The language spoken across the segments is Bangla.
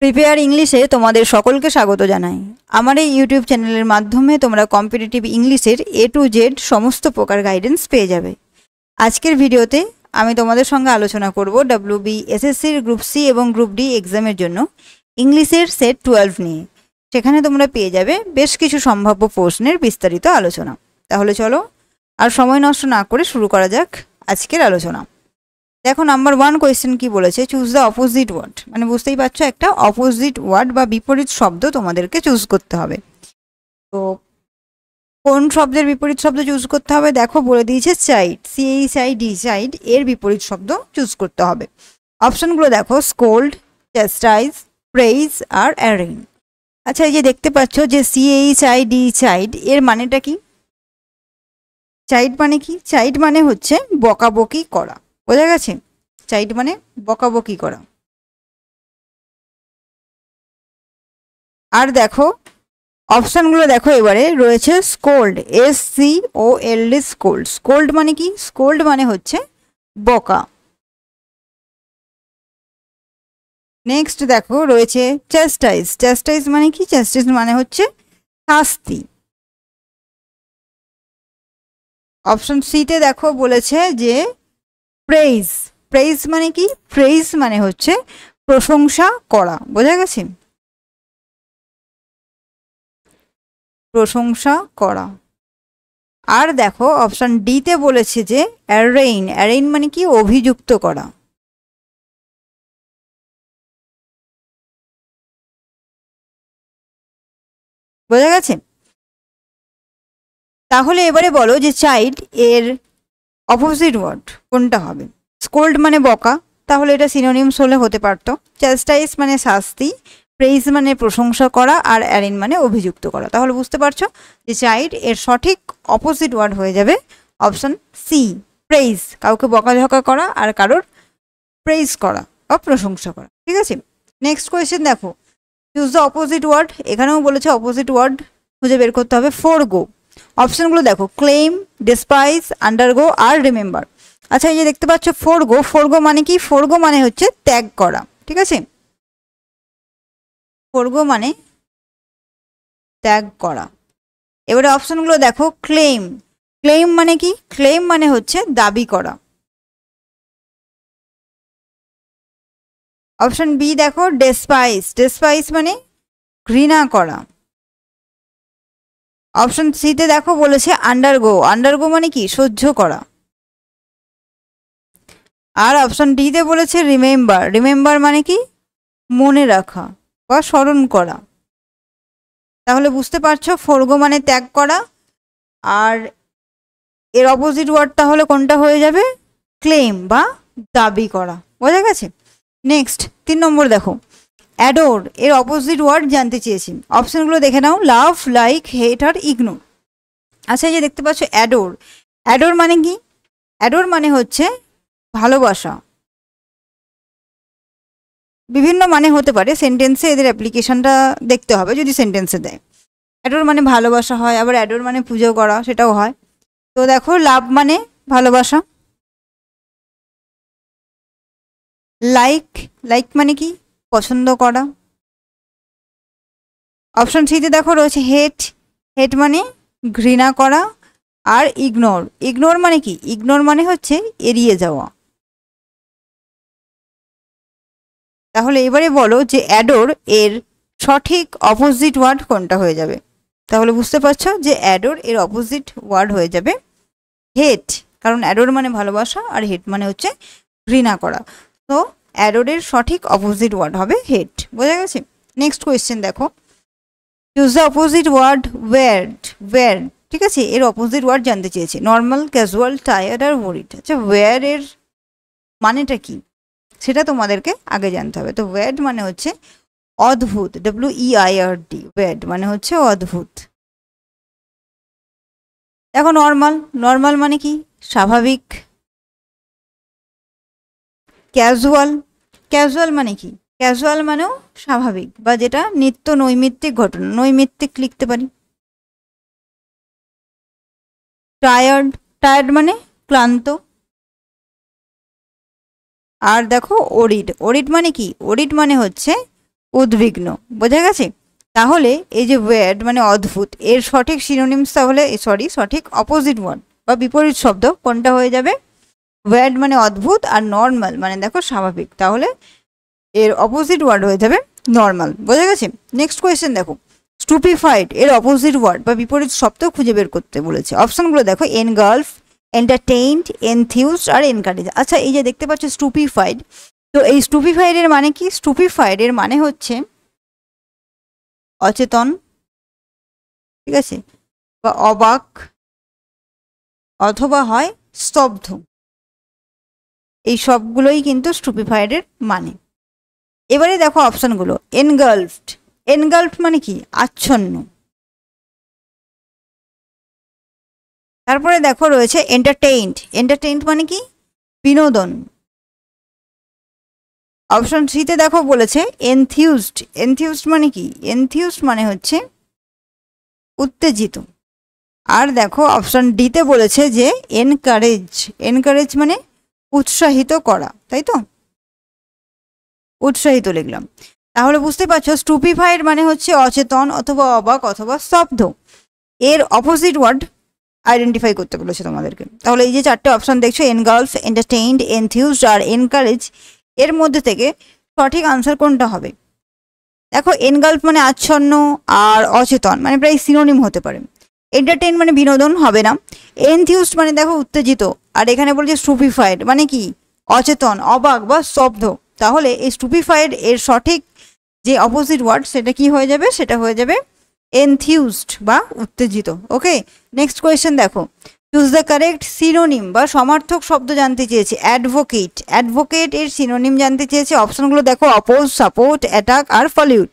প্রিপেয়ার ইংলিশে তোমাদের সকলকে স্বাগত জানাই। আমার এই ইউটিউব চ্যানেলের মাধ্যমে তোমরা কম্পিটিটিভ ইংলিশের A to Z সমস্ত প্রকার গাইডেন্স পেয়ে যাবে। আজকের ভিডিওতে আমি তোমাদের সঙ্গে আলোচনা করব WBSSCর গ্রুপ সি এবং গ্রুপ ডি এক্সামের জন্য ইংলিশের সেট 12 নিয়ে। সেখানে তোমরা পেয়ে যাবে বেশ কিছু সম্ভাব্য প্রশ্নের বিস্তারিত আলোচনা। তাহলে চলো আর সময় নষ্ট না করে শুরু করা যাক আজকের আলোচনা। দেখো নাম্বার 1 কোয়েশ্চেন কি বলেছে, চুজ দ্য অপোজিট ওয়ার্ড। মানে বুঝতেই পারছো একটা অপোজিট ওয়ার্ড বা বিপরীত শব্দ তোমাদেরকে চুজ করতে হবে। তো কোন শব্দের বিপরীত শব্দ চুজ করতে হবে দেখো বলে দিয়েছে চাইড, CHID চাইড এর বিপরীত শব্দ চুজ করতে হবে। অপশনগুলো দেখো স্কোল্ড, চ্যাস্টাইজ, প্রেইজ আর অ্যারেইন। আচ্ছা এই যে দেখতে পাচ্ছ যে CHID চাইড এর মানেটা কি? চাইড মানে কি? চাইড মানে হচ্ছে বকাবকি করা, বোঝা গেছে? চাইড মানে বকাবকি করা। আর অপশনগুলো দেখো এবারে রয়েছে স্কোল্ড, SCOLD স্কোল্ড। স্কোল্ড মানে কি? স্কোল্ড মানে হচ্ছে বকা। নেক্সট দেখো রয়েছে চ্যাস্টাইজ। চ্যাস্টাইজ মানে কি? চ্যাস্টাইজ মানে হচ্ছে শাস্তি। অপশন সিতে দেখো বলেছে যে প্রেইজ। প্রেইজ মানে কি? প্রেইজ মানে হচ্ছে প্রশংসা করা, বোঝা গেছে? প্রশংসা করা। আর দেখো অপশন ডিতে বলেছে যে অ্যারেইন। অ্যারেইন মানে কি? অভিযুক্ত করা। বোঝা গেছে? তাহলে এবারে বলো যে চাইল্ড এর অপোজিট ওয়ার্ড কোনটা হবে? স্কোল্ড মানে বকা, তাহলে এটা সিনোনিমস হলে হতে পারতো। চ্যাস্টাইজ মানে শাস্তি, প্রেইজ মানে প্রশংসা করা, আর অ্যারেইন মানে অভিযুক্ত করা। তাহলে বুঝতে পারছো যে চাইল্ড এর সঠিক অপোজিট ওয়ার্ড হয়ে যাবে অপশন সি, প্রেইজ। কাউকে বকাঝকা করা আর কারোর প্রেইজ করা বা প্রশংসা করা। ঠিক আছে, নেক্সট কোয়েশ্চেন দেখো, চুজ দ্য অপোজিট ওয়ার্ড। এখানেও বলেছে অপোজিট ওয়ার্ড খুঁজে বের করতে হবে। ফোরগো। অপশনগুলো দেখো ক্লেম, ডিসপাইজ, আন্ডারগো আর রিমেম্বার। আচ্ছা এই যে দেখতে পাচ্ছ ফোরগো। ফোরগো মানে কি? ফোরগো মানে হচ্ছে ত্যাগ করা। ঠিক আছে, ফোরগো মানে ত্যাগ করা। এবারে অপশনগুলো দেখো ক্লেম। ক্লেম মানে কি? ক্লেম মানে হচ্ছে দাবি করা। অপশন বি দেখো ডেসপাইজ। ডেসপাইজ মানে ঘৃণা করা। অপশন সিতে দেখো বলেছে আন্ডারগো। আন্ডারগো মানে কি? সহ্য করা। আর অপশন ডিতে বলেছে রিমেম্বার। রিমেম্বার মানে কি? মনে রাখা বা স্মরণ করা। তাহলে বুঝতে পারছো ফোরগো মানে ত্যাগ করা, আর এর অপোজিট ওয়ার্ড তাহলে কোনটা হয়ে যাবে? ক্লেম বা দাবি করা। বোঝা গেছে? নেক্সট 3 নম্বর দেখো অ্যাডোর এর অপোজিট ওয়ার্ড জানতে চেয়েছি। অপশনগুলো দেখে নাও, লাভ, লাইক, হেট আর ইগনোর। আচ্ছা এই যে দেখতে পাচ্ছ অ্যাডোর। অ্যাডোর মানে কি? অ্যাডোর মানে হচ্ছে ভালোবাসা। বিভিন্ন মানে হতে পারে, সেন্টেন্সে এদের অ্যাপ্লিকেশনটা দেখতে হবে যদি সেন্টেন্সে দেয়। অ্যাডোর মানে ভালোবাসা হয়, আবার অ্যাডোর মানে পুজো করা, সেটাও হয়। তো দেখো লাভ মানে ভালোবাসা। লাইক, লাইক মানে কি? পছন্দ করা। অপশন সিতে দেখো রয়েছে হেট। হেট মানে ঘৃণা করা। আর ইগনোর। ইগনোর মানে কি? ইগনোর মানে হচ্ছে এড়িয়ে যাওয়া। তাহলে এবারে বলো যে অ্যাডোর এর সঠিক অপোজিট ওয়ার্ড কোনটা হয়ে যাবে? তাহলে বুঝতে পারছো যে অ্যাডোর এর অপোজিট ওয়ার্ড হয়ে যাবে হেট, কারণ অ্যাডোর মানে ভালোবাসা আর হেট মানে হচ্ছে ঘৃণা করা। তো অ্যাডোরের সঠিক অপোজিট ওয়ার্ড হবে হেট। বোঝা গেছে? নেক্সট কোয়েশ্চেন দেখো, choose the opposite word word. Word, ঠিক আছে, এর অপোজিট ওয়ার্ড জানতে চেয়েছি। নর্মাল, ক্যাজুয়াল, টায়ার্ড আর ওয়ারিড। আচ্ছা ওয়ার এর মানেটা কি সেটা তোমাদেরকে আগে জানতে হবে। তো ওয়ার্ড মানে হচ্ছে অদ্ভুত, WEIRD। ওয়ার্ড মানে হচ্ছে অদ্ভুত। দেখো নর্মাল। নর্মাল মানে কি? স্বাভাবিক। ক্যাজুয়াল। ক্যাজুয়াল মানে কি? ক্যাজুয়াল মানেও স্বাভাবিক বা যেটা নিত্য নৈমিত্তিক ঘটনা, নৈমিত্তিক লিখতে পারি। টায়ার্ড। টায়ার্ড মানে ক্লান্ত। আর দেখো ওরিড। ওরিড মানে কি? ওরিড মানে হচ্ছে উদ্বিগ্ন। বোঝা গেছে? তাহলে এই যে ওয়ার্ড মানে অদ্ভুত, এর সঠিক সিনোনিমস তাহলে সঠিক অপোজিট ওয়ার্ড বা বিপরীত শব্দ কোনটা হয়ে যাবে? ওয়ার্ড মানে অদ্ভুত আর নর্মাল মানে দেখো স্বাভাবিক, তাহলে এর অপোজিট ওয়ার্ড হয়ে যাবে নর্মাল। বোঝা গেছে? নেক্সট কোয়েশ্চেন দেখো, স্টুপিফাইড এর অপোজিট ওয়ার্ড বা বিপরীত শব্দ খুঁজে বের করতে বলেছে। অপশনগুলো দেখো, এনগালফ, এন্টারটেইনড, এনথিউজড আর এনকারেজ। আচ্ছা, এই যে দেখতে পাচ্ছ স্টুপিফাইড, তো এই স্টুপিফাইড এর মানে কি? স্টুপিফাইড এর মানে হচ্ছে অচেতন, ঠিক আছে, বা অবাক, অথবা হয় স্তব্ধ। এই সবগুলোই কিন্তু স্টুপিফাইড এর মানে। এবারে দেখো অপশনগুলো, এনগালফড, এনগালফ মানে কি? আচ্ছন্ন। তারপরে দেখো রয়েছে এন্টারটেইনড, এন্টারটেইনড মানে কি? বিনোদন। অপশন সিতে দেখো বলেছে এনথিউজড, এনথিউজড মানে কি? এনথিউজড মানে হচ্ছে উত্তেজিত। আর দেখো অপশন ডিতে বলেছে যে এনকারেজ, এনকারেজ মানে উৎসাহিত করা, তাই তো? উৎসাহিত লিখলাম। তাহলে বুঝতে পারছো স্টুপিফাইড মানে হচ্ছে অচেতন অথবা অবাক অথবা স্তব্ধ। এর অপোজিট ওয়ার্ড আইডেন্টিফাই করতে বলেছে তোমাদেরকে। তাহলে এই যে চারটে অপশন দেখছো, এনগালফ, এন্টারটেইনড, এনথিউজড আর এনকারেজ, এর মধ্যে থেকে সঠিক আনসার কোনটা হবে? দেখো এনগালফ মানে আচ্ছন্ন আর অচেতন মানে প্রায় সিনোনিম হতে পারে। এন্টারটেইন মানে বিনোদন, হবে না। এনথিউজড মানে দেখো উত্তেজিত, আর এখানে বলছে স্টুপিফাইড মানে কি? অচেতন, অবাক বা স্তব্ধ। তাহলে এই স্টুপিফাইড এর সঠিক যে অপোজিট ওয়ার্ড সেটা কি হয়ে যাবে? সেটা হয়ে যাবে এনথিউজড বা উত্তেজিত। ওকে, নেক্সট কোয়েশ্চেন দেখো, চুজ দ্য কারেক্ট সিনোনিম বা সমার্থক শব্দ জানতে চেয়েছে। অ্যাডভোকেট, অ্যাডভোকেট এর সিনোনিম জানতে চেয়েছে। অপশনগুলো দেখো, অপোজ, সাপোর্ট, অ্যাটাক আর ফলিউট।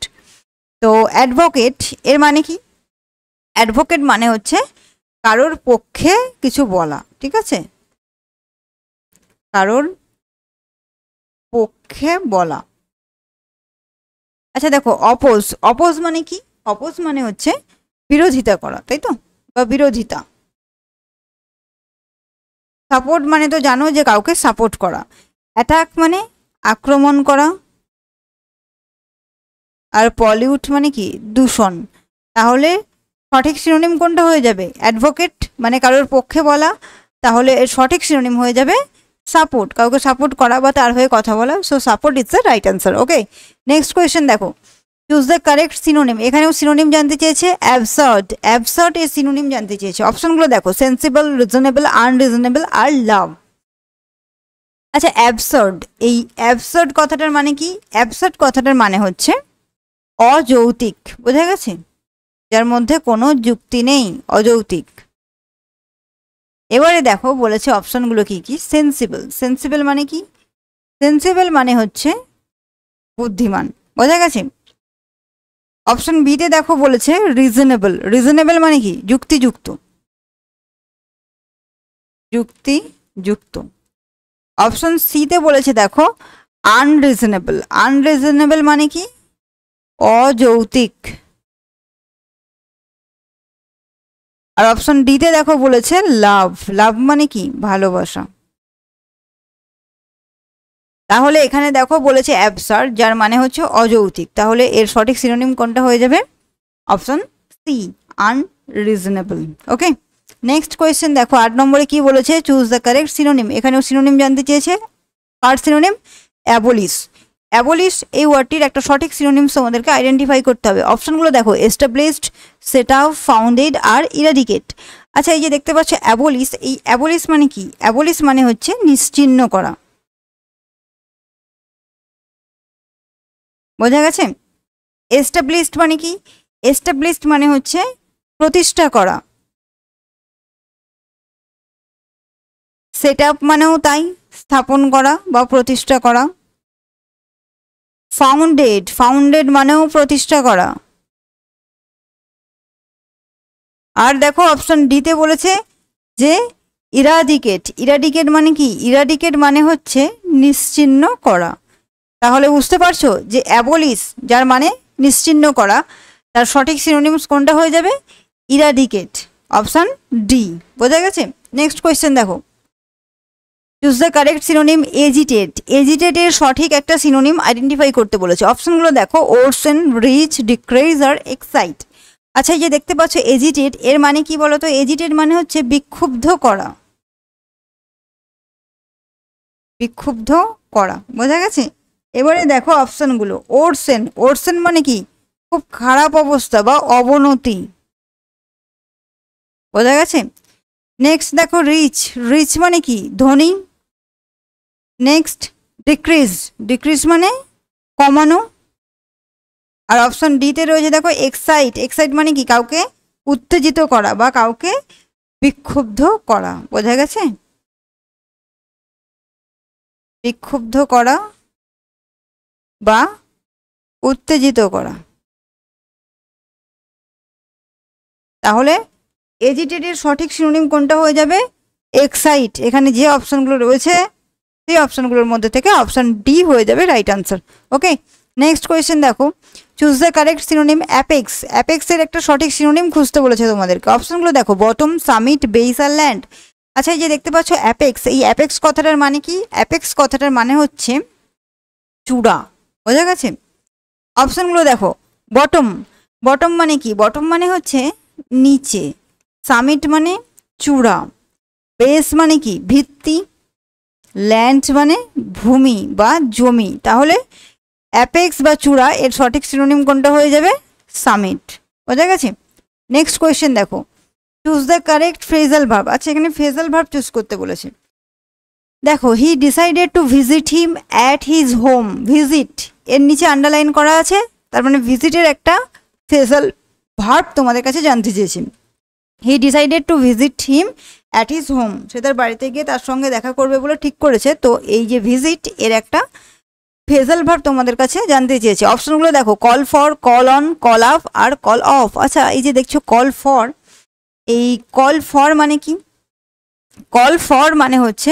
তো অ্যাডভোকেট এর মানে কি? অ্যাডভোকেট মানে হচ্ছে কারোর পক্ষে কিছু বলা, ঠিক আছে, কারোর পক্ষে বলা। আচ্ছা দেখো অপোজ, অপোজ মানে কি? অপোজ মানে হচ্ছে বিরোধিতা করা, তাই তো, বা বিরোধিতা। সাপোর্ট মানে তো জানো যে কাউকে সাপোর্ট করা। অ্যাটাক মানে আক্রমণ করা। আর পলিউট মানে কি? দূষণ। তাহলে সঠিক সিনোনিম কোনটা হয়ে যাবে? অ্যাডভোকেট মানে কারোর পক্ষে বলা, তাহলে এর সঠিক সিনোনিম হয়ে যাবে সাপোর্ট, কাউকে সাপোর্ট করা বা তার হয়ে কথা বলা। So support is the right answer. Okay, next question দেখো, চুজ দ্য কারেক্ট সিনোনিম। এখানেও সিনোনিম জানতে চেয়েছে। অ্যাবসার্ড, অ্যাবসার্ড এর সিনোনিম জানতে চেয়েছে। অপশনগুলো দেখো, সেন্সিবল, রিজনেবল, আনরিজনেবল আর লাভ। আচ্ছা অ্যাবসার্ড, এই অ্যাবসার্ড কথাটার মানে কি? অ্যাবসার্ড কথাটার মানে হচ্ছে অযৌক্তিক। বোঝা গেছে? যার মধ্যে কোনো যুক্তি নেই, অযৌক্তিক। এবারে দেখো বলেছে অপশনগুলো কি কি। সেন্সিবল, সেন্সিবল মানে কি? সেন্সিবল মানে হচ্ছে বুদ্ধিমান। বোঝা গেছে? অপশন বিতে দেখো বলেছে রিজনেবল, রিজনেবল মানে কি? যুক্তিযুক্ত, যুক্তিযুক্ত। অপশন সিতে বলেছে দেখো আনরিজনেবল, আনরিজনেবল মানে কি? অযৌক্তিক। আর অপশন ডিতে দেখো বলেছে লাভ, লাভ মানে কি? ভালোবাসা। তাহলে এখানে দেখো বলেছে অ্যাবসার্ড, যার মানে হচ্ছে অযৌক্তিক। তাহলে এর সঠিক সিনোনিম কোনটা হয়ে যাবে? Option C, unreasonable. Okay, next question দেখো, 8 নম্বরে কি বলেছে? Choose the correct synonym. এখানেও সিনোনিম জানতে চেয়েছে। কার সিনোনিম? অ্যাবলিশ। অ্যাবলিশ এই ওয়ার্ডটির একটা সঠিক সিনোনিমস তোমাদেরকে আইডেন্টিফাই করতে হবে। অপশনগুলো দেখো, এস্টাবলিশড, সেট আপ, ফাউন্ডেড আর ইরাডিকেট। আচ্ছা এই যে দেখতে পাচ্ছ অ্যাবলিশ, এই অ্যাবলিশ মানে কি? অ্যাবলিশ মানে হচ্ছে নিশ্চিহ্ন করা। বোঝা গেছে? এস্টাবলিশড মানে কি? এস্টাবলিশড মানে হচ্ছে প্রতিষ্ঠা করা। সেট আপ মানেও তাই, স্থাপন করা বা প্রতিষ্ঠা করা। ফাউন্ডেড, ফাউন্ডেড মানেও প্রতিষ্ঠা করা। আর দেখো অপশন ডিতে বলেছে যে ইরাডিকেট, ইরাডিকেট মানে কি? ইরাডিকেট মানে হচ্ছে নিশ্চিহ্ন করা। তাহলে বুঝতে পারছো যে অ্যাবলিশ যার মানে নিশ্চিহ্ন করা, তার সঠিক সিনোনিমস কোনটা হয়ে যাবে? Eradicate, option D. বোঝা গেছে? নেক্সট কোয়েশ্চেন দেখো, choose the correct synonym agitate. Agitate এর সঠিক একটা সিনোনিম আইডেন্টিফাই করতে বলেছে। অপশনগুলো দেখো, ওরসেন, রিচ, ডিক্রেজ আর এক্সাইট। আচ্ছা, এই যে দেখতে পাচ্ছ এজিটেট, এর মানে কি বলতো? এজিটেট মানে হচ্ছে বিক্ষুব্ধ করা, বিক্ষুব্ধ করা, বোঝা গেছে? এবারে দেখো অপশনগুলো, ওরসেন, ওরসেন মানে কি? খুব খারাপ অবস্থা বা অবনতি, বোঝা গেছে? নেক্সট দেখো রিচ, রিচ মানে কি? ধনী। নেক্সট ডিক্রিজ, ডিক্রিজ মানে কমানো। আর অপশন ডিতে রয়েছে দেখো এক্সাইট, এক্সাইট মানে কি? কাউকে উত্তেজিত করা বা কাউকে বিক্ষুব্ধ করা, বোঝা গেছে? বিক্ষুব্ধ করা বা উত্তেজিত করা। তাহলে এজিটেটের সঠিক সিনোনিম কোনটা হয়ে যাবে? এক্সাইট। এখানে যে অপশনগুলো রয়েছে সেই অপশনগুলোর মধ্যে থেকে অপশন ডি হয়ে যাবে right answer. Okay, next question দেখো, choose the correct synonym apex. অ্যাপেক্সের একটা সঠিক সিনোনিম খুঁজতে বলেছে তোমাদেরকে। অপশনগুলো দেখো, বটম, সামিট, বেস আর ল্যান্ড। আচ্ছা, এই যে দেখতে পাচ্ছ অ্যাপেক্স, এই অ্যাপেক্স কথাটার মানে কি? অ্যাপেক্স কথাটার মানে হচ্ছে চূড়া, বোঝা গেছে? অপশনগুলো দেখো, বটম, বটম মানে কি? বটম মানে হচ্ছে নিচে। সামিট মানে চূড়া। বেস মানে কি? ভিত্তি। ল্যান্ড মানে ভূমি বা জমি। তাহলে অ্যাপেক্স বা চূড়া এর সঠিক সিনোনিম কোনটা হয়ে যাবে? সামিট, বোঝা গেছে? নেক্সট কোয়েশ্চেন দেখো, choose the correct phrasal verb. আচ্ছা, এখানে ফ্রেজাল ভার্ব চুজ করতে বলেছে। দেখো, হি decided to visit him at his home. Visit এর নিচে আন্ডারলাইন করা আছে, তার মানে ভিজিটের একটা ফ্রেজাল ভার্ব তোমাদের কাছে জানতে চেয়েছি। He decided to visit him at his home, সে তার বাড়িতে গিয়ে তার সঙ্গে দেখা করবে বলে ঠিক করেছে। তো এই যে ভিজিট এর একটা ফ্রেজাল ভার্ব তোমাদের কাছে জানতে চেয়েছে। অপশনগুলো দেখো, call for, call on, call up আর কল অফ। আচ্ছা, এই যে দেখছো কল ফর, এই কল ফর মানে কি? কল ফর মানে হচ্ছে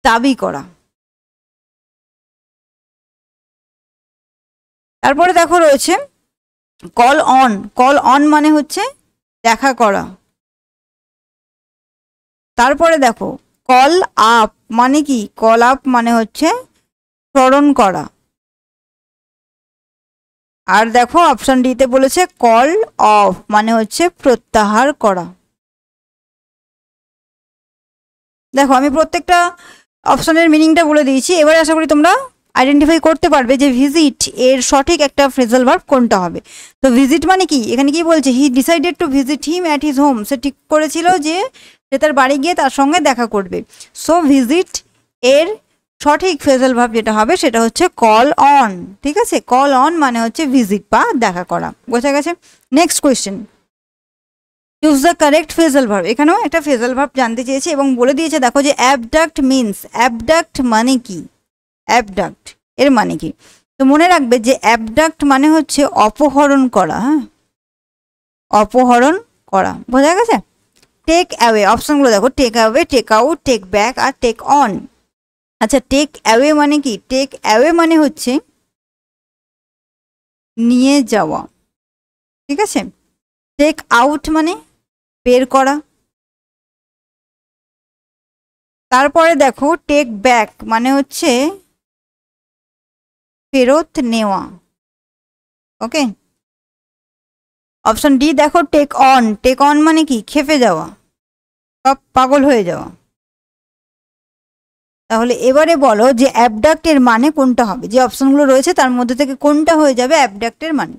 দাবি করা। তারপরে দেখো রয়েছে কল অন, কল অন মানে হচ্ছে দেখা করা। তারপরে দেখো কল আপ মানে কি? কল আপ মানে হচ্ছে স্মরণ করা। আর দেখো অপশন ডিতে বলেছে কল অফ মানে হচ্ছে প্রত্যাহার করা। দেখো, আমি প্রত্যেকটা অপশনের মিনিংটা বলে দিয়েছি। এবার আশা করি তোমরা আইডেন্টিফাই করতে পারবে যে ভিজিট এর সঠিক একটা ফ্রেজাল ভার্ব কোনটা হবে। তো ভিজিট মানে কি? এখানে কি বলছে? He decided to visit him at his home, সে ঠিক করেছিল যে সে তার বাড়ি গিয়ে তার সঙ্গে দেখা করবে। সো ভিজিট এর সঠিক ফ্রেজাল ভার্ব যেটা হবে সেটা হচ্ছে কল অন। ঠিক আছে, কল অন মানে হচ্ছে ভিজিট বা দেখা করা, বোঝা গেছে? Next question, choose the correct phrasal verb. এখানেও একটা ফ্রেজাল ভার্ব জানতে চেয়েছে এবং বলে দিয়েছে দেখো যে অ্যাবডাক্ট মিনস। অ্যাবডাক্ট মানে কি? অ্যাবডাক্ট এর মানে কি? তো মনে রাখবে যে অ্যাবডাক্ট মানে হচ্ছে অপহরণ করা। হ্যাঁ, অপহরণ করা, বোঝা গেছে? টেক অ্যাওয়ে, অপশনগুলো দেখো, take away, take out, take back আর টেক অন। আচ্ছা, টেক অ্যাওয়ে মানে কি? টেক অ্যাওয়ে মানে হচ্ছে নিয়ে যাওয়া, ঠিক আছে? টেক আউট মানে বের করা। তারপরে দেখো টেক ব্যাক মানে হচ্ছে ফেরত নেওয়া। ওকে, অপশন ডি দেখো টেক অন, টেক অন মানে কি? খেপে যাওয়া বা পাগল হয়ে যাওয়া। তাহলে এবারে বলো যে অ্যাবডাক্টের মানে কোনটা হবে? যে অপশনগুলো রয়েছে তার মধ্যে থেকে কোনটা হয়ে যাবে অ্যাবডাক্টের মানে?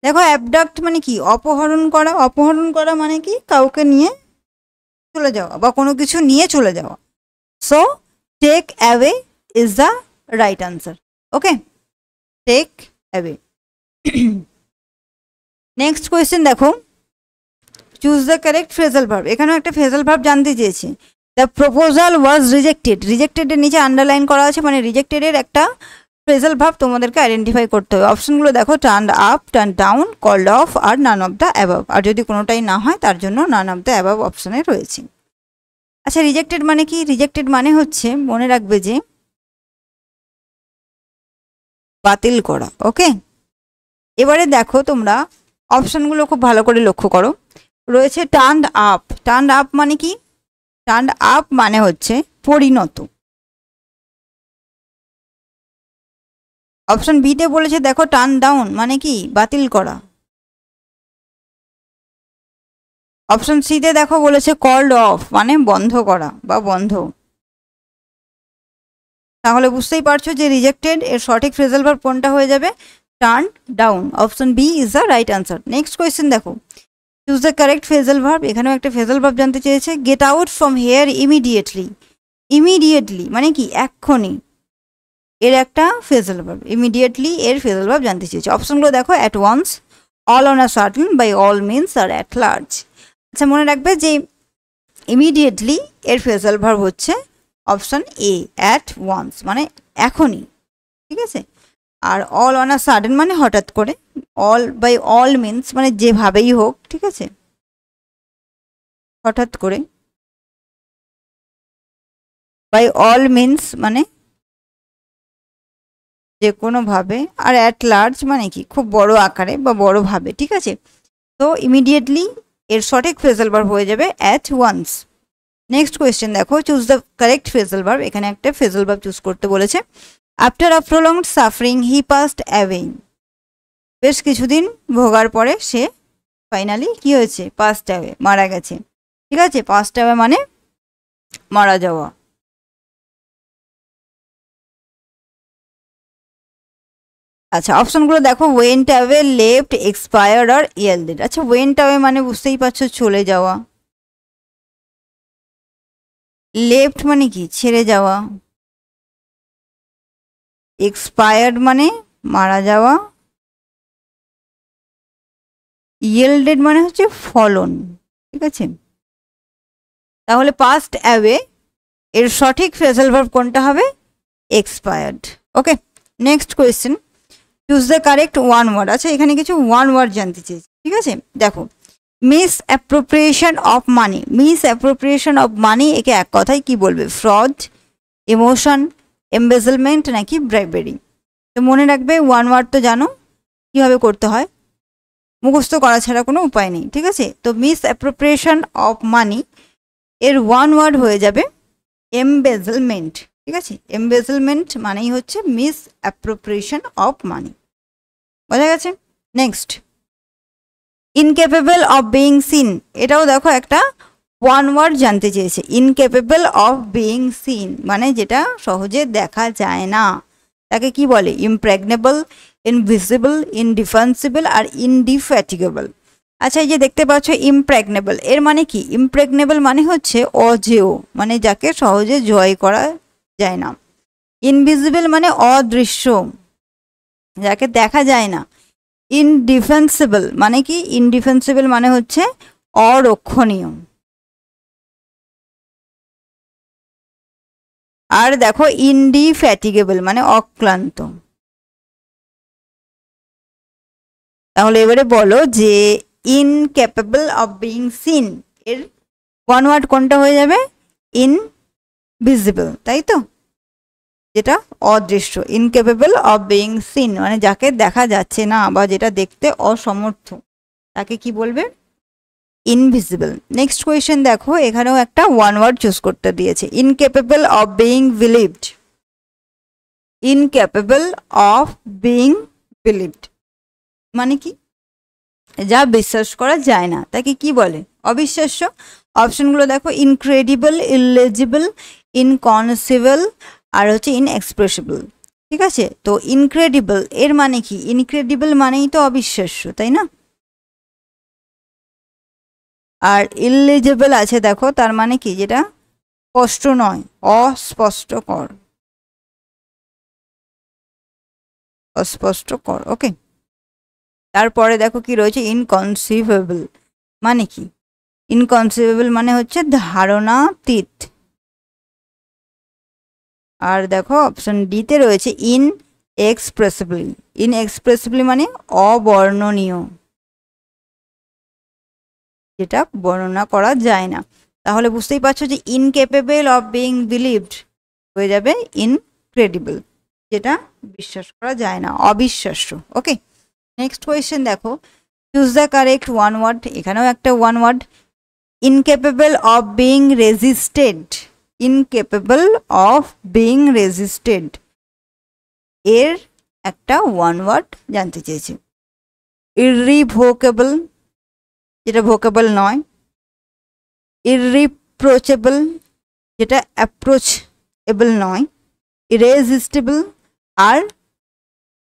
দেখো, অ্যাবডাক্ট মানে কি? অপহরণ করা। অপহরণ করা মানে কি? কাউকে নিয়ে চলে যাওয়া বা কোনো কিছু নিয়ে চলে যাওয়া। So take away is the right answer. Okay, take away. Next question দেখো, choose the correct phrasal verb. এখানেও একটা ফ্রেজাল ভার্ব জানতে চেয়েছে। The proposal was rejected. রিজেক্টেডের নিচে আন্ডারলাইন করা আছে, মানে রিজেক্টেডের একটা ফ্রেজাল ভার্ব তোমাদেরকে আইডেন্টিফাই করতে হবে। অপশনগুলো দেখো, turn up, turn down, called off আর নান অফ দ্য অ্যাবাভ। আর যদি কোনোটাই না হয় তার জন্য নান অফ দ্য অ্যাবাভ অপশনে রয়েছে। আচ্ছা, রিজেক্টেড মানে কি? রিজেক্টেড মানে হচ্ছে, মনে রাখবে যে বাতিল করা। ওকে, এবারে দেখো তোমরা অপশনগুলো খুব ভালো করে লক্ষ্য করো। রয়েছে টার্ন আপ। টার্ন আপ মানে কি? টার্ন আপ মানে হচ্ছে পরিণত। অপশন বি তে বলেছে দেখো টার্ন ডাউন মানে কি বাতিল করা। অপশন সি তে দেখো বলেছে কল্ড অফ মানে বন্ধ করা বা বন্ধ। তাহলে বুঝতেই পারছো যে রিজেক্টেড এর সঠিক ফ্রেজাল ভার্ব কোনটা হয়ে যাবে, turn down. Option B is the right answer. Next question দেখো, choose the correct phrasal verb. এখানেও একটা ফ্রেজাল ভার্ব জানতে চেয়েছে। Get out from here immediately. Immediately মানে কি এক্ষুনি, এর একটা ফ্রেজাল ভার্ব। ইমিডিয়েটলি এর ফ্রেজাল ভার্ব জানতে চেয়েছে। অপশনগুলো দেখো, at once, all on a certain, by all means আর অ্যাট লার্জ। আচ্ছা মনে রাখবে যে ইমিডিয়েটলি এর ফ্রেজাল ভার্ব হচ্ছে অপশন এ, অ্যাট ওয়ান্স মানে এখনই, ঠিক আছে। আর অল অন আ সাডেন মানে হঠাৎ করে, অল বাই অল মিনস মানে যেভাবেই হোক, ঠিক আছে, হঠাৎ করে। বাই অল মিনস মানে যে কোনোভাবে। আর অ্যাট লার্জ মানে কি খুব বড় আকারে বা বড়ভাবে, ঠিক আছে। তো ইমিডিয়েটলি এর সঠিক ফ্রেজাল ভার্ব হয়ে যাবে অ্যাট ওয়ান্স। নেক্সট কোয়েশ্চেন দেখো, choose the correct phrasal verb. এখানে একটা ফ্রেজাল ভার্ব চুজ করতে বলেছে। After a prolonged suffering he passed away. বেশ কিছুদিন ভোগার পরে সে ফাইনালি কি হয়েছে, পাস্ট অ্যাওয়ে মারা গেছে, ঠিক আছে। পাস্ট অ্যাওয়ে মানে মারা যাওয়া। আচ্ছা অপশনগুলো দেখো, ওয়েন্ট অ্যাওয়ে, লেফট, এক্সপায়ার্ড আর ইয়েল্ডেড। আচ্ছা ওয়েন্ট অ্যাওয়ে মানে বুঝতেই পারছো চলে যাওয়া। লেফট মানে কি ছেড়ে যাওয়া। এক্সপায়ার্ড মানে মারা যাওয়া। ইয়েল্ডেড মানে হচ্ছে ফলন, ঠিক আছে। তাহলে পাস্ট অ্যাওয়ে এর সঠিক ফ্রেজাল ভার্ব কোনটা হবে, expired. Okay next question, choose the correct one word. আচ্ছা এখানে কিছু ওয়ান ওয়ার্ড জানতে চেয়েছি, ঠিক আছে। দেখো, miss appropriation of money. Miss appropriation of money একে এক কথায় কি বলবে, ফ্রড, ইমোশন, এমবেজলমেন্ট নাকি ব্রাইবেরি। তো মনে রাখবে ওয়ান ওয়ার্ড তো জানো কীভাবে করতে হয়, মুখস্থ করা ছাড়া কোনো উপায় নেই, ঠিক আছে। তো মিস অ্যাপ্রোপ্রিয়েশন অফ মানি এর ওয়ান ওয়ার্ড হয়ে যাবে এমবেজলমেন্ট, ঠিক আছে। এমবেজলমেন্ট মানেই হচ্ছে মিস অ্যাপ্রোপ্রিয়েশন অফ মানি, বোঝা গেছে। Next, incapable of being seen. এটাও দেখো একটা ওয়ান ওয়ার্ড জানতে চেয়েছে। ইনক্যাপেবল অফ বিইং সিন মানে যেটা সহজে দেখা যায় না, তাকে কি বলে, ইমপ্রেগনেবল, ইনভিজিবল, ইনডিফেন্সিবল আর ইনডিফ্যাটিগেবল। আচ্ছা এই যে দেখতে পাচ্ছ ইমপ্রেগনেবল, এর মানে কি, ইমপ্রেগনেবল মানে হচ্ছে অজেয়, মানে যাকে সহজে জয় করা যায় না। ইনভিজিবল মানে অদৃশ্য, যাকে দেখা যায় না। ইনডিফেন্সিবল মানে কি, ইনডিফেন্সিবল মানে হচ্ছে অরক্ষণীয়। আর দেখো ইনডিফ্যাটিগেবল মানে অক্লান্ত। তাহলে এবারে বলো যে ইনক্যাপেবল অফ বিইং সিন এর ওয়ান ওয়ার্ড কোনটা হয়ে যাবে, ইনভিজিবল, তাই তো, যেটা অদৃশ্য। ইনক্যাপেবল অফ বিইং সিন মানে যাকে দেখা যাচ্ছে না বা যেটা দেখতে অসমর্থ, তাকে কি বলবে, ইনভিজিবল। নেক্সট কোয়েশ্চেন দেখো, এখানেও একটা ওয়ান ওয়ার্ড চুজ করতে দিয়েছে। Incapable of being believed. Incapable of being believed মানে কি, যা বিশ্বাস করা যায় না তাকে কি বলে, অবিশ্বাস্য। অপশনগুলো দেখো, ইনক্রেডিবল, ইলেজিবল, ইনকনসিবল আর হচ্ছে ইনএক্সপ্রেসিবল, ঠিক আছে। তো ইনক্রেডিবল এর মানে কি, ইনক্রেডিবল মানেই তো অবিশ্বাস্য, তাই না। আর ইলিজিবল আছে দেখো, তার মানে কি যেটা স্পষ্ট নয়, অস্পষ্টকর, অস্পষ্টকর। ওকে তারপরে দেখো কি রয়েছে, ইনকনসিভেবল মানে কি, ইনকনসিভেবল মানে হচ্ছে ধারণাতীত। আর দেখো অপশন ডিতে রয়েছে ইনএক্সপ্রেসিবলি। ইনএক্সপ্রেসিবলি মানে অবর্ণনীয়, যেটা বর্ণনা করা যায় না। তাহলে বুঝতেই পারছো যে ইনকেপেবল অফ বিইং বিলিভড হয়ে যাবে ইনক্রেডিবল, যেটা বিশ্বাস করা যায় না, অবিশ্বাস্য। ওকে নেক্সট কোয়েশ্চেন দেখো, choose the correct one word. এখানেও একটা one word, incapable of being resisted. Incapable of being resisted এর একটা ওয়ান ওয়ার্ড জানতে চেয়েছে। ইররিভোকেবল, যেটা ভোকেবল নয়। ইররিপ্রোচেবল, যেটা অ্যাপ্রোচেবল নয়। ইরেজিস্টিবল আর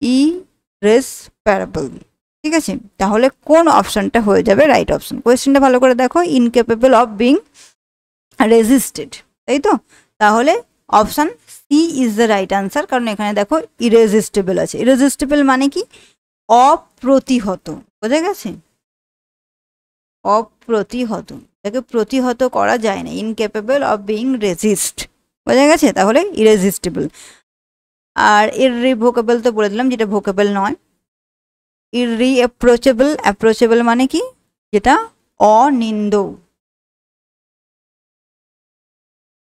ইরেসপারেবল। ঠিক আছে, তাহলে কোন অপশনটা হয়ে যাবে রাইট অপশন? কোয়েশ্চেনটা ভালো করে দেখো, ইনক্যাপেবল অফ বিং রেজিস্টেড, তাই তো? তাহলে option C is the right answer, কারণ এখানে দেখো ইরেজিস্টেবল আছে। ইরেজিস্টেবল মানে কি? অপ্রতিহত, বোঝা গেছে? অপ্রতিহত, এটাকে প্রতিহত করা যায় না। ইনক্যাপেবল অফ বিং রেজিস্ট, বোঝা গেছে? তাহলে ইরেজিস্টেবল। আর ইররিভোকেবল তো বলে দিলাম, যেটা ভোকেবল নয়। ইররিঅ্যাপ্রোচেবল, অ্যাপ্রোচেবল মানে কি? যেটা অনিন্দ।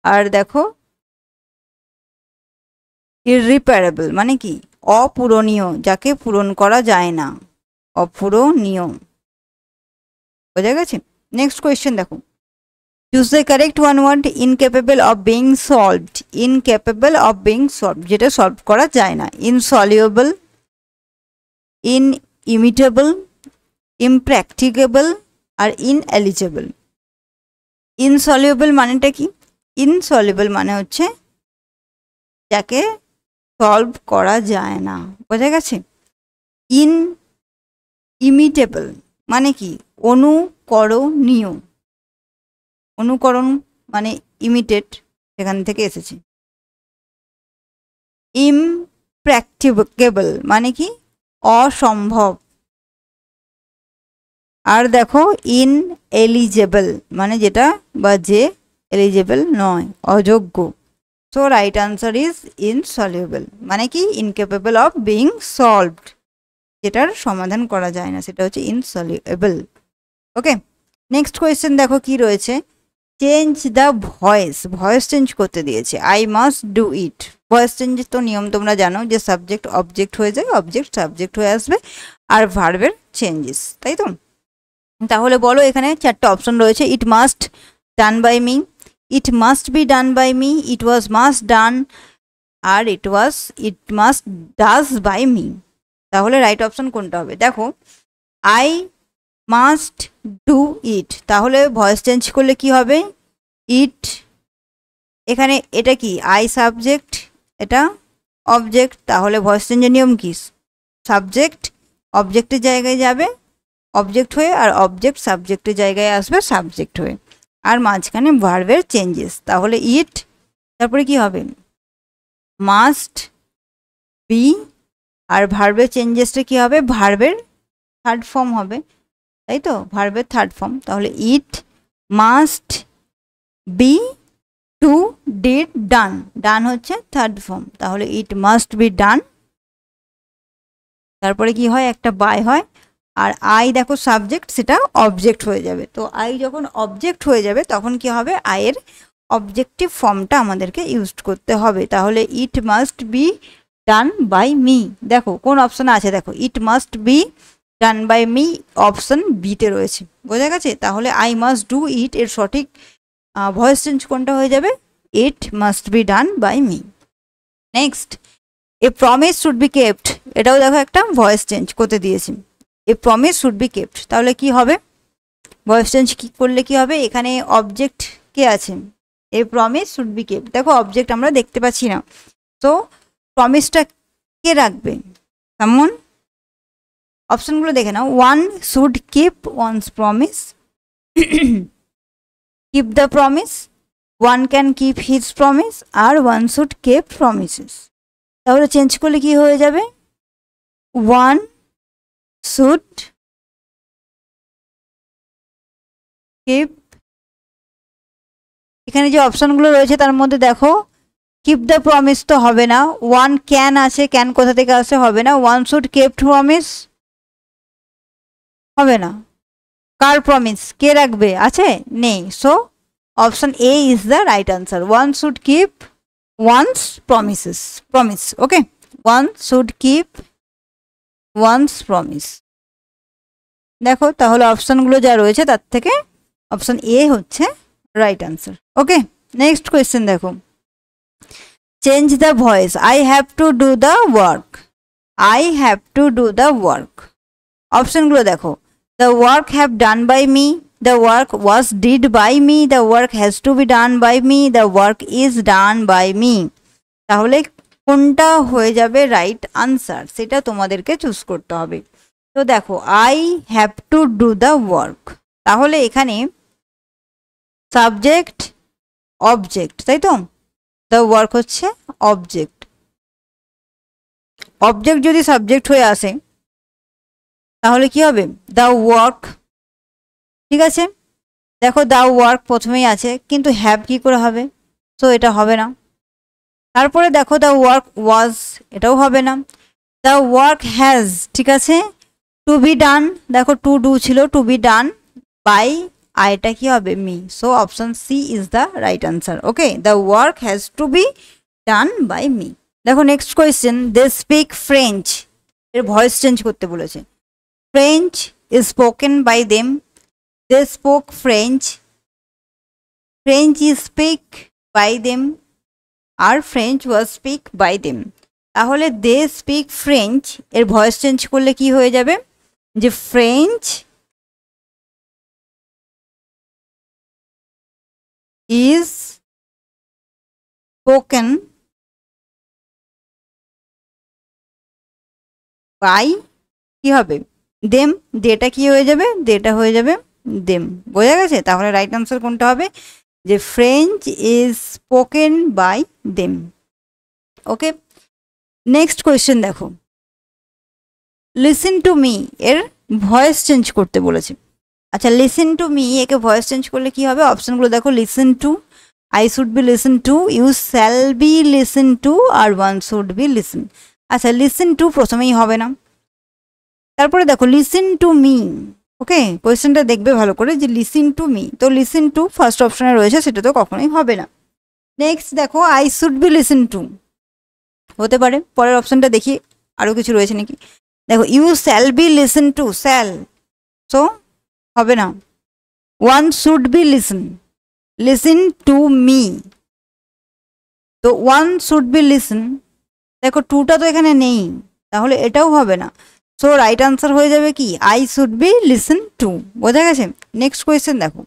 আর দেখো ইররিপারেবল মানে কি? অপূরণীয়, যাকে পূরণ করা যায় না, অপূরণীয়, বোঝা গেছে? নেক্সট কোয়েশ্চেন দেখো, choose the correct one word. Incapable of being solved, incapable of being solve, যেটা সলভ করা যায় না। ইনসলিউবল, ইনইমিটেবল, ইমপ্র্যাকটিকেবল আর ইনএলিজেবল। ইনসলিউবল মানেটা কি? ইনসলিউবল মানে হচ্ছে যাকে সলভ করা যায় না, বোঝা গেছে? ইনইমিটেবল মানে কি? অনুকরণীয়। অনুকরণ মানে ইমিটেট, সেখান থেকে এসেছে। ইমপ্র্যাকটিকেবল মানে কি? অসম্ভব। আর দেখো ইনএলিজেবল মানে যেটা বা যে এলিজেবল নয়, অযোগ্য। So right answer is insoluble, মানে কি? ইনক্যাপেবল অফ বিং সলভড, যেটার সমাধান করা যায় না, সেটা হচ্ছে ইনসলিউবল। ওকে, নেক্সট কোয়েশ্চেন দেখো কি রয়েছে। Change the voice, voice change করতে দিয়েছে। I must do it. Voice চেঞ্জের তো নিয়ম তোমরা জানো, যে সাবজেক্ট অবজেক্ট হয়ে যায়, অবজেক্ট সাবজেক্ট হয়ে আসবে, আর ভার্বের চেঞ্জেস, তাই তো? তাহলে বলো, এখানে চারটে অপশন রয়েছে। It must done by me, it must be done by me, it was must done, আর it must does by me. তাহলে রাইট অপশন কোনটা হবে? দেখো, আই মাস্ট ডু ইট, তাহলে ভয়েস চেঞ্জ করলে কি হবে? ইট, এখানে এটা কি? আই সাবজেক্ট, এটা অবজেক্ট, তাহলে ভয়েস চেঞ্জের নিয়ম কি? সাবজেক্ট অবজেক্টের জায়গায় যাবে অবজেক্ট হয়ে, আর অবজেক্ট সাবজেক্টের জায়গায় আসবে সাবজেক্ট হয়ে, আর মাঝখানে ভার্বের চেঞ্জেস। তাহলে ইট, তারপরে কি হবে? মাস্ট বি, আর ভার্বের চেঞ্জেসটা কি হবে? ভার্বের থার্ড ফর্ম হবে, তাই তো? ভার্বের থার্ড ফর্ম। তাহলে it must be to did done, done হচ্ছে থার্ড ফর্ম, তাহলে ইট মাস্ট বি ডান। তারপরে কি হয়? একটা বাই হয়, আর আই দেখো সাবজেক্ট, সেটা অবজেক্ট হয়ে যাবে। তো আই যখন অবজেক্ট হয়ে যাবে তখন কি হবে? আয়ের অবজেক্টিভ ফর্মটা আমাদেরকে ইউজ করতে হবে। তাহলে it must be done by me, দেখো কোন অপশানে আছে, দেখো it must be done by me option বিতে রয়েছে, বোঝা গেছে? তাহলে আই মাস্ট ডু ইট এর সঠিক ভয়েস চেঞ্জ কোনটা হয়ে যাবে? It must be done by me. Next, a promise should be kept, এটাও দেখো একটা ভয়েস চেঞ্জ করতে দিয়েছি। A promise should be kept, তাহলে কি হবে? ভয়েস চেঞ্জ কি করলে কি হবে? এখানে অবজেক্ট কে আছে? এ প্রমিস শুড বি কেপ্ট, দেখো অবজেক্ট আমরা দেখতে পাচ্ছি না, তো প্রমিসটা কে রাখবে? সামওয়ান। অপশনগুলো দেখে নাও। One should keep one's promise, keep the promise, one can keep his promise, আর ওয়ান শুড কিপ প্রমিসেস। তাহলে চেঞ্জ করলে কি হয়ে যাবে? ওয়ান শুড কিপ, এখানে যে অপশনগুলো রয়েছে তার মধ্যে দেখো কিপ দ্য প্রমিস তো হবে না, ওয়ান ক্যান আছে, ক্যান কোথা থেকে আসে? হবে না। ওয়ান শুড কেপ্ট প্রমিস হবে না। কার প্রমিস? কে রাখবে? আছে? নেই। So option A is the right answer. One should keep one's promises, promise. Okay, one should keep one's promise. দেখো তাহলে অপশনগুলো যা রয়েছে তার থেকে অপশন এ হচ্ছে right answer. Okay, next question দেখো। Change the voice, I have to do the work. I have to do the work. অপশনগুলো দেখো, the work have done by me, the work was did by me, the work has to be done by me, the work is done by me. তাহলে কোনটা হয়ে যাবে রাইট আনসার সেটা তোমাদেরকে চুজ করতে হবে। তো দেখো I have to do the work, তাহলে এখানে সাবজেক্ট অবজেক্ট, তাই তো, the work হচ্ছে অবজেক্ট। অবজেক্ট যদি সাবজেক্ট হয়ে আসে তাহলে কি হবে, দ্য ওয়ার্ক। ঠিক আছে, দেখো দ্য ওয়ার্ক প্রথমেই আছে কিন্তু হ্যাভ কি করে হবে, সো এটা হবে না। তারপরে দেখো দ্য ওয়ার্ক ওয়াজ, এটাও হবে না। দ্য ওয়ার্ক হ্যাজ, ঠিক আছে, টু বি ডান, দেখো টু ডু ছিল, টু বি ডান বাই, আর এটা কি হবে me, so option C is the right answer. Okay, the work has to be done by me. দেখো next question, they speak French, এর ভয়েস চেঞ্জ করতে বলেছে। French is spoken by them, they spoke French, French is speak by them, আর French was speak by them. তাহলে দে স্পিক ফ্রেঞ্চ এর ভয়েস চেঞ্জ করলে কি হয়ে যাবে, যে ফ্রেঞ্চ ইজ স্পোকেন বাই, কি হবে দেম, দেটা কি হয়ে যাবে, দেটা হয়ে যাবে দেম। বোঝা গেছে? তাহলে রাইট আনসার কোনটা হবে, যে French is spoken by them. Okay, next question দেখো, লিসেন টু মি এর ভয়েস চেঞ্জ করতে বলেছে। আচ্ছা, লিসেন টু মি একে ভয়েস চেঞ্জ করলে কি হবে, অপশনগুলো দেখো, listen to, I should be listen to, you shall be listen to, আর ওয়ান শুড বি লিসেন। আচ্ছা, লিসেন টু প্রথমেই হবে না। তারপরে দেখো লিসেন টু মি, ওকে, কোয়েশ্চেনটা দেখবে ভালো করে, যে লিসেন টু মি, তো লিসেন টু ফার্স্ট অপশনে রয়েছে, সেটা তো কখনোই হবে না। নেক্সট দেখো, I should be listen two হতে পারে, পরের অপশনটা দেখি আরও কিছু রয়েছে নাকি। দেখো you shall be listen to, shall, so হবে না। One should be listen, listen to me, তো ওয়ান শুড বি লিসেন, দেখো টুটা তো এখানে নেই, তাহলে এটাও হবে না। সো রাইট আনসার হয়ে যাবে কি, I should be listen to. বোঝা গেছে? নেক্সট কোয়েশ্চেন দেখো,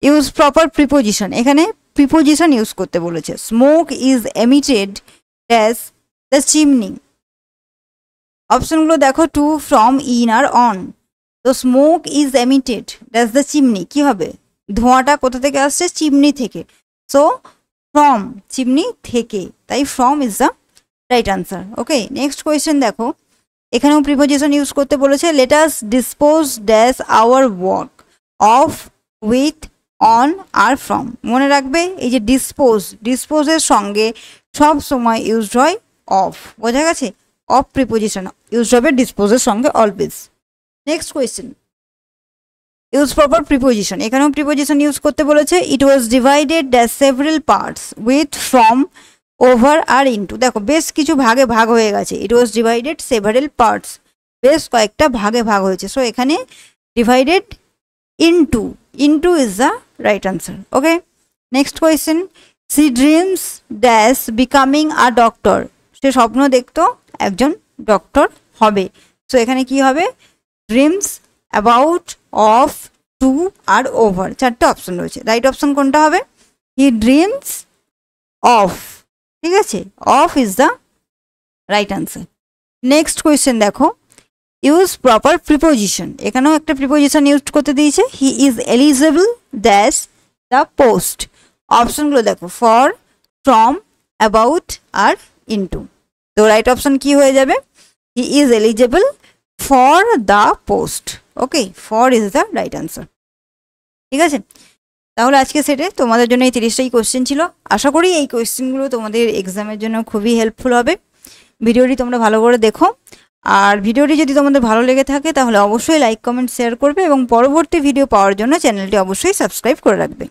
ইউজ প্রপার প্রিপোজিশন, এখানে প্রিপোজিশন ইউজ করতে বলেছে। Smoke is emitted dash the chimney, অপশনগুলো দেখো, টু, ফ্রম, ইন, আর অন। তো smoke is emitted dash the chimney, কি হবে, ধোঁয়াটা কোথা থেকে আসছে, চিমনি থেকে, সো ফ্রম, চিমনি থেকে, তাই from is the right answer. Okay, next question দেখো, এখানেও প্রিপোজিশন ইউজ করতে বলেছে। Let us dispose dash our work of, with, on, are from. মনে রাখবে এই যে ডিসপোজ, ডিসপোজের সঙ্গে সব সময় ইউজড হয় অফ। বোঝা গেছে? অফ প্রিপোজিশন ইউজ হবে ডিসপোজের সঙ্গে always. Next question, use proper preposition, এখানেও প্রিপোজিশন ইউজ করতে বলেছে। It was divided dash several parts with, from, over, আর ইনটু। দেখো বেশ কিছু ভাগে ভাগ হয়ে গেছে, it was divided several parts, বেশ কয়েকটা ভাগে ভাগ হয়েছে, সো এখানে divided into, into is the right answer. Okay, next question, she dreams dash becoming a doctor, সে স্বপ্ন দেখতো একজন ডক্টর হবে, সো এখানে কি হবে, ড্রিমস, অ্যাবাউট, অফ, টু, আর ওভার, চারটে অপশন রয়েছে। রাইট অপশন কোনটা হবে, হি ড্রিমস অফ। ঠিক আছে, of is the right answer. Next question দেখো, ইউজ প্রপার প্রিপোজিশন, এখানেও একটা প্রিপোজিশন ইউজ করতে দিয়েছে। He is eligible dash the post, অপশনগুলো দেখো, ফর, ফ্রম, অ্যাবাউট, আর ইনটু। তো রাইট অপশন কি হয়ে যাবে, he is eligible for the post. Okay, for is the right answer. ঠিক আছে, তাহলে আজকে সেটে তোমাদের জন্য এই 30টাই কোয়েশ্চেন ছিল। আশা করি এই কোয়েশ্চেনগুলো তোমাদের এক্সামের জন্য খুবই হেল্পফুল হবে। ভিডিওটি তোমরা ভালো করে দেখো, আর ভিডিওটি যদি তোমাদের ভালো লেগে থাকে তাহলে অবশ্যই লাইক, কমেন্ট, শেয়ার করবে এবং পরবর্তী ভিডিও পাওয়ার জন্য চ্যানেলটি অবশ্যই সাবস্ক্রাইব করে রাখবে।